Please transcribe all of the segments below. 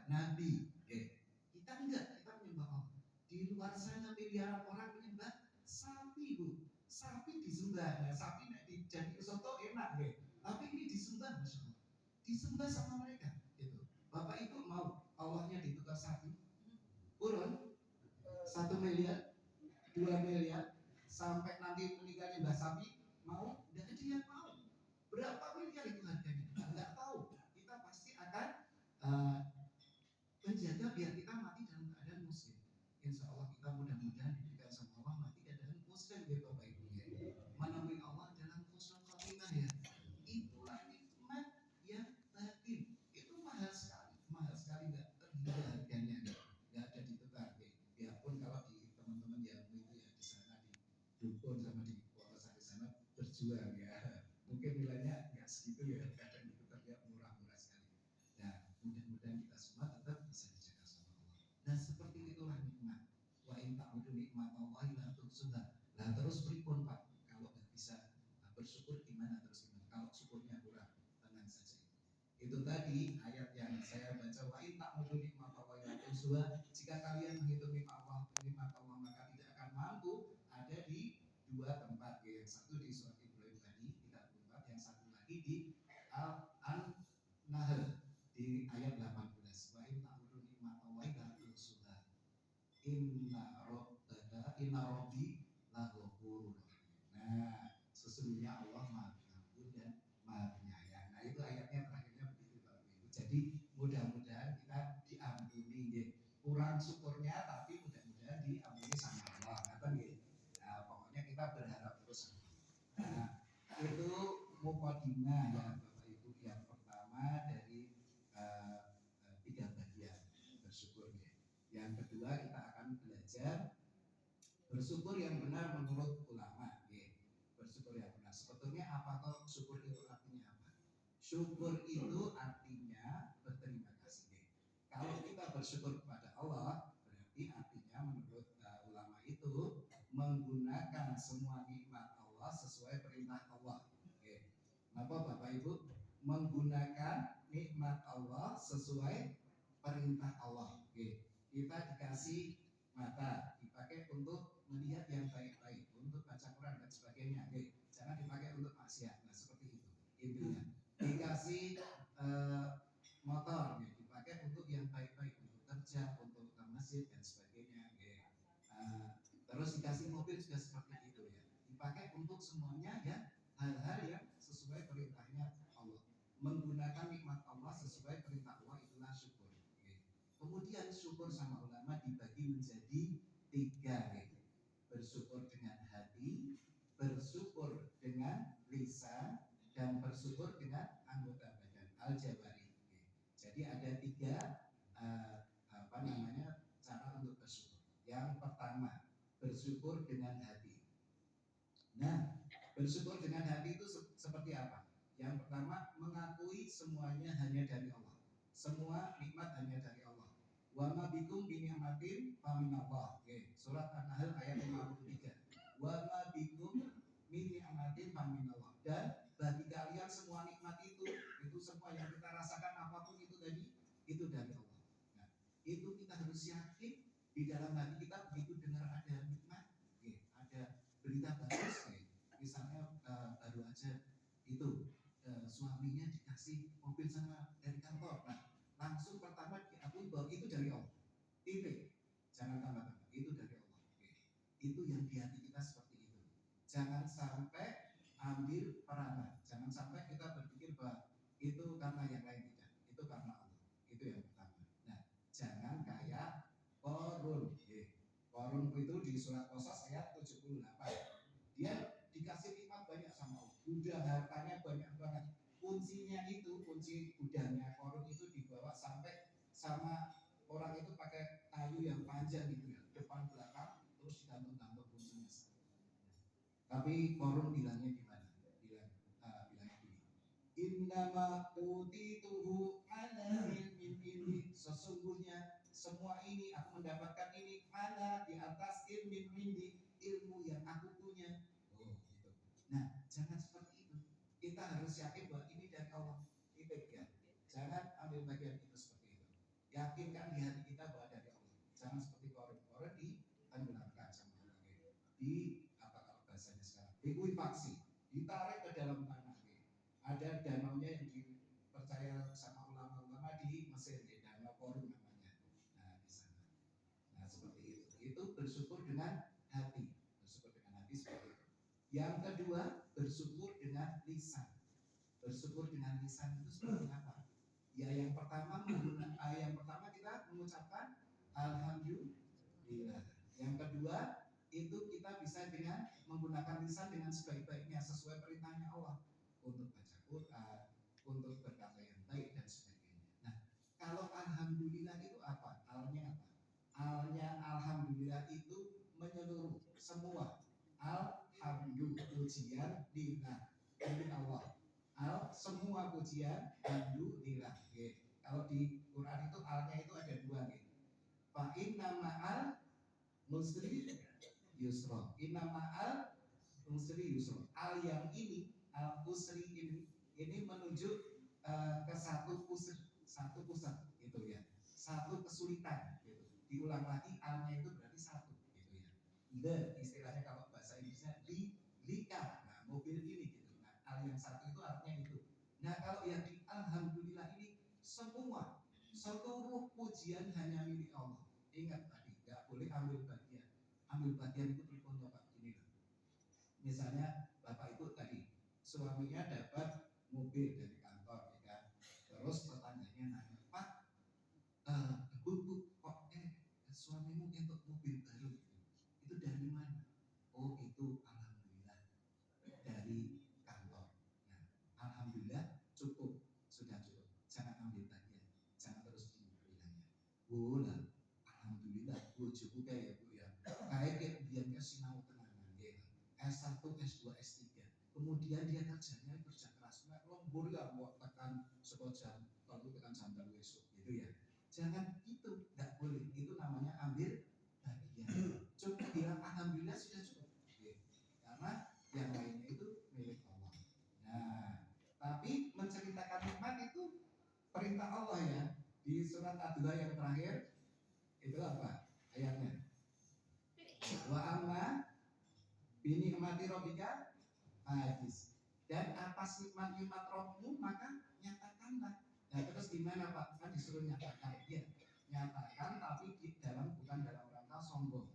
nabi. Kita enggak, kita menyembah Allah. Di luar sana miliaran orang menyembah sapi, Bu. Sapi disembah. Nah, sapi nek dijadi soto enak, tapi ini disembah, Masya Allah. Disembah sama mereka, gitu. Bapak Ibu mau Allahnya ditukar sapi? Urun 1 miliar, 2 miliar, sampai nanti meninggal nyembah sapi, mau? Tidak ada yang mau. Berapa miliar itu harganya? Nggak tahu. Kita pasti akan menjaga biar kita mati dalam keadaan muslim. Insya Allah kita mudah-mudahan diberikan sama Allah mati keadaan muslim, ya Bapak Ibu ya. Menemui Allah dalam husnul khotimah ya. Itulah nikmat yang batin. Itu mahal sekali nggak terhingga harganya, nggak ada ditukar. Biarpun kalau di teman-teman yang itu ya di sana di dukun sama di kota di sana berjuang ya, mungkin nilainya nggak segitu ya, kadang itu terlihat murah-murah sekali. Nah, mudah-mudahan kita semua tetap bisa dijaga sama Allah. Nah, seperti itulah nikmat. Wa in ta'udu nikmat Allah la tuhsuha. Nah, terus pripun Pak? Kalau nggak bisa bersyukur gimana terus gimana? Kalau syukurnya kurang, tenang saja. Itu tadi ayat yang saya baca, wa in ta'udu nikmat Allah la tuhsuha. Jika kalian menghitung nikmat Allah maka tidak akan mampu. Ada di 2 tempat ya. Yang satu di surat Ibrahim tadi 34, yang satu lagi di Al-Nahl di ayat 18. Wa in ta'udu nikmat Allah la tuhsuha. Inna rabbi la ghafurur rahim. Nah, sesungguhnya Allah Maha Pengampun dan Maha Penyayang. Nah, itu ayatnya terakhirnya begitu Bapak Ibu. Jadi mudah-mudahan kita diampuni ya. Kurang syukurnya tapi mudah-mudahan diampuni sama Allah. Nah, pokoknya kita berharap terus. Nah, itu mukadimah ya Bapak Ibu yang pertama dari 3 bagian bersyukur ya. Yang kedua kita akan belajar bersyukur yang benar menurut ulama ya. Bersyukur yang benar. Sebetulnya apa toh syukur itu artinya apa? Syukur itu artinya berterima kasih ya. Kalau kita bersyukur kepada Allah berarti artinya menurut ulama itu menggunakan semua nikmat Allah sesuai perintah Allah. Oke. Kenapa Bapak Ibu? Menggunakan nikmat Allah sesuai perintah Allah. Oke. Kita dikasih mata, dipakai untuk melihat yang baik-baik, untuk baca Quran dan sebagainya. Oke. Jangan dipakai untuk maksiat. Nah, seperti itu intinya. Dikasih motor, ya, dipakai untuk yang baik-baik, untuk kerja, untuk ke masjid dan sebagainya. Ya. Terus dikasih mobil juga seperti itu ya, dipakai untuk semuanya ya, hal-hal yang sesuai perintahnya Allah. Menggunakan nikmat Allah sesuai perintah Allah itulah syukur. Ya. Kemudian syukur sama ulama dibagi menjadi 3 ya. Bersyukur dengan hati, bersyukur dengan lisan, dan bersyukur dengan anggota badan al-jawari. Jadi ada 3 cara untuk bersyukur. Yang pertama, bersyukur dengan hati. Nah, bersyukur dengan hati itu seperti apa? Yang pertama, mengakui semuanya hanya dari Allah. Semua nikmat hanya dari Allah. Wa ma bikum bi ni'matin faminallah. Surat An-Nahl ayat 53. Wa ma bikum min ni'matin faminallah. Dan bagi kalian semua nikmat itu semua yang kita rasakan apapun itu tadi, itu dari Allah. Nah, itu kita harus yakin di dalam hati kita begitu dengar ada nikmat, ada berita bagus, misalnya baru aja itu suaminya dikasih mobil sama dari kantor. Nah, langsung pertama diakui bahwa itu dari Allah. Jangan tambah-tambah, itu dari Allah. Itu yang di hati kita seperti itu. Jangan sampai ambil peranan. Jangan sampai kita berpikir bahwa itu karena yang lain, tidak. Itu karena Allah. Itu yang pertama. Nah, jangan kayak Korun. Korun itu di surat Qasas ayat 78. Dia dikasih nikmat banyak sama Allah. Udah hartanya banyak banget. Kuncinya itu, kunci gudangnya Korun itu dibawa sampai sama orang itu pakai kayu yang panjang gitu ya, depan belakang, terus digantung-gantung kuncinya. Tapi Korun bilangnya gimana? Bilangnya gini. Innama utituhu ala ilmin ini. Sesungguhnya semua ini aku mendapatkan ini mana di atas ilmu yang aku punya. Oh gitu. Nah, jangan seperti itu. Kita harus yakin bahwa ini dari Allah. Itu ya. Jangan ambil bagian itu seperti itu. Yakinkan di hati kita bahwa dari Allah. Jangan seperti koren ditenggelamkan sama Allah. Di apa kalau bahasanya sekarang? Dikuifaksi, ditarik ke dalam tanah. Ada danaunya yang dipercaya sama ulama-ulama di Mesir, danau Korun namanya. Nah di sana. Nah seperti itu. Itu bersyukur dengan hati. Bersyukur dengan hati seperti itu. Yang kedua, bersyukur dengan lisan. Bersyukur dengan lisan itu seperti apa? Ya yang pertama kita mengucapkan alhamdulillah. Yang kedua itu kita bisa dengan menggunakan lisan dengan sebaik-baiknya sesuai perintahnya Allah untuk baca Quran, untuk berkata yang baik dan sebagainya. Nah, kalau alhamdulillah itu apa? Alnya apa? Alnya alhamdulillah itu menyeluruh semua. Alhamdulillah pujian lillah dari Allah. Semua pujian alhamdulillah. Kalau di Quran itu alnya itu ada dua gitu. Fa inna ma'al musri yusra. Inna ma'al musri yusra. Al yang ini, al usri ini menunjuk ke satu pusat gitu ya. Satu kesulitan gitu. Diulang lagi alnya itu berarti satu gitu ya. Istilahnya kalau bahasa Inggrisnya lika. Nah, mobil ini gitu. Nah, al yang satu itu artinya itu. Nah, kalau yang di alhamdulillah ini semua seluruh pujian hanya milik Allah. Ingat tadi, nggak boleh ambil bagian. Ambil bagian itu contoh Pak ini. Misalnya Bapak Ibu tadi suaminya dapat mobil dari kantor, ya kan? Terus tetangganya nanya, Pak, Bu, kok suamimu untuk mobil baru itu dari mana? Oh itu alhamdulillah dari kantor. Nah, alhamdulillah cukup, sudah cukup. Jangan ambil bagian, jangan terus bilangnya. Bu, alhamdulillah Bu cukup ya Bu ya. Kayak biarnya sinau tenangan ya. S1, S2, S3. Kemudian dia kerja keras, lembur ya buat tekan jam, lalu tekan jam besok gitu ya. Jangan itu, nggak boleh. Itu namanya ambil bagian. Cukup bilang alhamdulillah sudah cukup. Karena yang lainnya itu milik Allah. Nah, tapi menceritakan nikmat itu perintah Allah ya. Di surat Ad-Duha yang terakhir itu apa ayatnya? Wa amma bini amati robika hadis. Dan atas nikmat-nikmat rohmu maka nyatakanlah. Nah terus gimana Pak? Kan disuruh nyatakan. Ya, nyatakan tapi bukan dalam rangka sombong.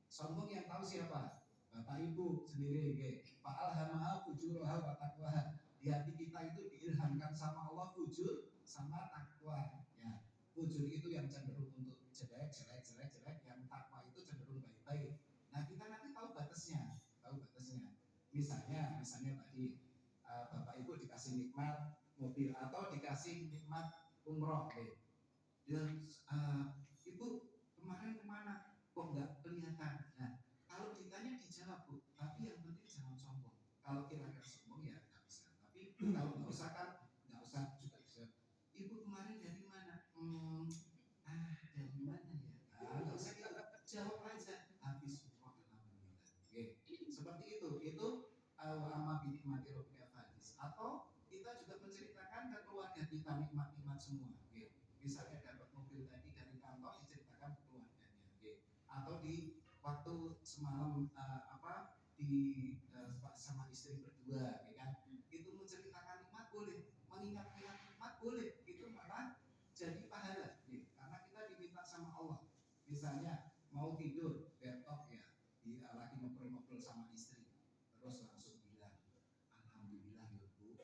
Sombong yang tahu siapa? Bapak Ibu sendiri. Fa'alhamaha fujuraha wa taqwaha. Di hati kita itu diilhamkan sama Allah fujur sama takwa. Ya, fujur itu yang cenderung untuk jelek. Yang takwa itu cenderung baik-baik. Nah kita nanti tahu batasnya. Misalnya tadi Bapak Ibu dikasih nikmat mobil atau dikasih nikmat umroh, dan Ibu kemarin kemana? Kok nggak kelihatan? Nah, kalau ditanya dijawab Bu, tapi yang penting jangan sombong. Kalau kira-kira sombong ya nggak bisa. Tapi kalau nggak usah juga bisa. Ibu kemarin dari mana? Dari mana ya? Nggak usah gitu. Jawab aja. Habis umroh alhamdulillah. Seperti itu ama binikmati robbika hadis. Atau kita juga menceritakan ke keluarga kita nikmat-nikmat semua. Misalnya dapat mobil tadi dari kantor diceritakan ke keluarganya. Atau di waktu semalam sama istri berdua, kan? Itu menceritakan nikmat boleh, mengingat-ingat nikmat boleh. Itu malah jadi pahala, karena kita diminta sama Allah. Misalnya mau tidur, laptop ya, lagi ngobrol-ngobrol sama istri, terus langsung bilang, alhamdulillah ya Bu.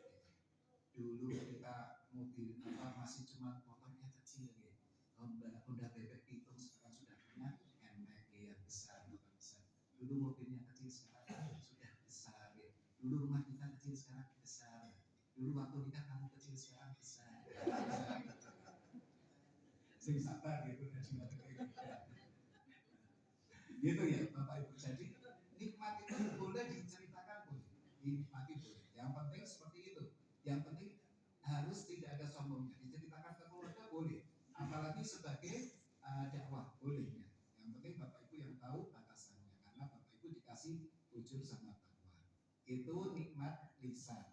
Dulu kita mobil masih cuma motornya kecil, Honda bebek pitung, sekarang sudah punya NMAX yang besar, motor besar. Dulu mobilnya kecil, sekarang sudah besar. Dulu rumah kita kecil, sekarang besar. Dulu waktu nikah kamu kecil, sekarang besar. Sing sabar gitu, gitu ya Bapak Ibu. Jadi nikmat itu boleh diceritakan, boleh dinikmati, boleh. Yang penting seperti itu. Yang penting harus tidak ada sombongnya. Diceritakan ke keluarga boleh, apalagi sebagai dakwah boleh ya. Yang penting Bapak Ibu yang tahu batasannya, karena Bapak Ibu dikasih jujur sama takwa. Itu nikmat lisan.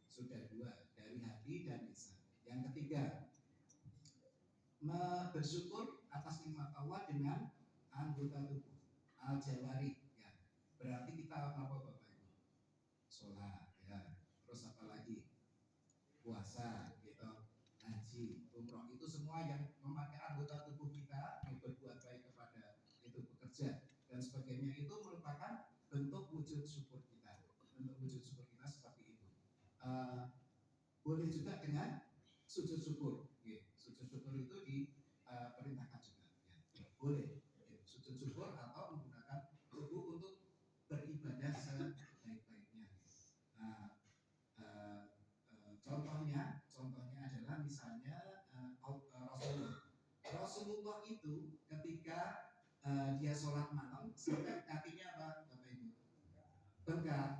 Sudah dua, dari hati dan lisan. Yang ketiga, bersyukur atas nikmat Allah dengan anggota tubuh al-jawari ya. Berarti kita apa Bapak Ibu? Sholat ya. Terus apa lagi? Puasa gitu, haji, umroh, itu semua yang memakai anggota tubuh kita yang berbuat baik kepada itu pekerja dan sebagainya, itu merupakan bentuk wujud syukur kita. Bentuk wujud syukur kita seperti itu. Boleh juga dengan sujud syukur. Sujud syukur itu diperintahkan juga. Ya. Boleh sujud syukur atau menggunakan tubuh untuk beribadah sebaik-baiknya. Nah, contohnya adalah misalnya Rasulullah itu ketika dia sholat malam sampai kakinya apa Bapak Ibu? Bengkak.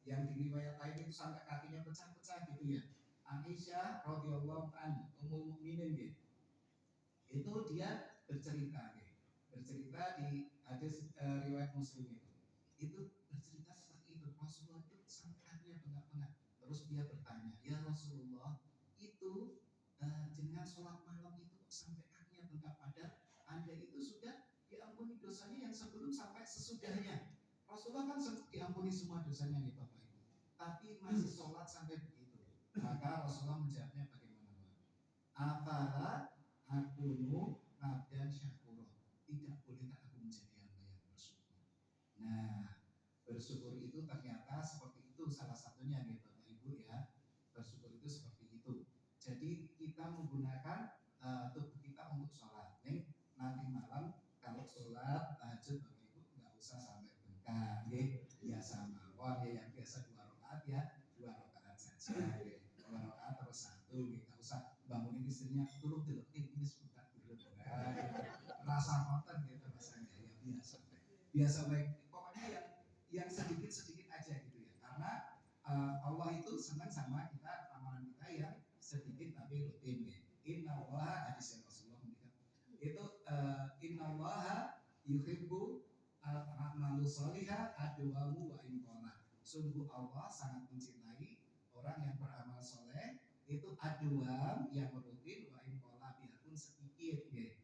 Yang di riwayat lain itu sampai kakinya pecah-pecah gitu ya. Aisyah radhiyallahu anha Ummul Mukminin gitu. Itu dia bercerita di hadis riwayat Muslim itu bercerita seperti itu. Rasulullah itu sampai kakinya bengkak-bengkak. Terus dia bertanya, ya Rasulullah, itu jenengan sholat malam itu sampai kakinya bengkak, pada Anda itu sudah diampuni dosanya yang sebelum sampai sesudahnya. Rasulullah kan diampuni semua dosanya nih Bapak Ibu, tapi masih sholat sampai begitu. Maka Rasulullah menjawabnya bagaimana? Afala akunu abdan syakuro. Tidak bolehkah aku menjadi hamba yang bersyukur? Nah, bersyukur itu ternyata seperti itu salah satunya nih Bapak Ibu ya. Bersyukur itu seperti itu. Jadi kita menggunakan tubuh kita untuk sholat. Nih nanti malam kalau sholat tahajud Bapak Ibu nggak usah sampai bengkak, biasa mawon ya, yang biasa 2 rakaat ya 2 rakaat saja, 2 rakaat terus 1, nggak usah bangunin istrinya tolong dilekin ini sebentar dulu, rasa konten gitu rasanya ya, biasa baik, pokoknya yang sedikit aja gitu ya, karena Allah itu senang sama kita, amalan kita yang sedikit tapi rutin ya. Inna Allah, hadis Rasulullah itu inna Allah yuhibbu al-amalu sholihah adwamu wa inqala. Sungguh Allah sangat mencintai orang yang beramal soleh itu adwam yang rutin wa inqala biarpun sedikit ya.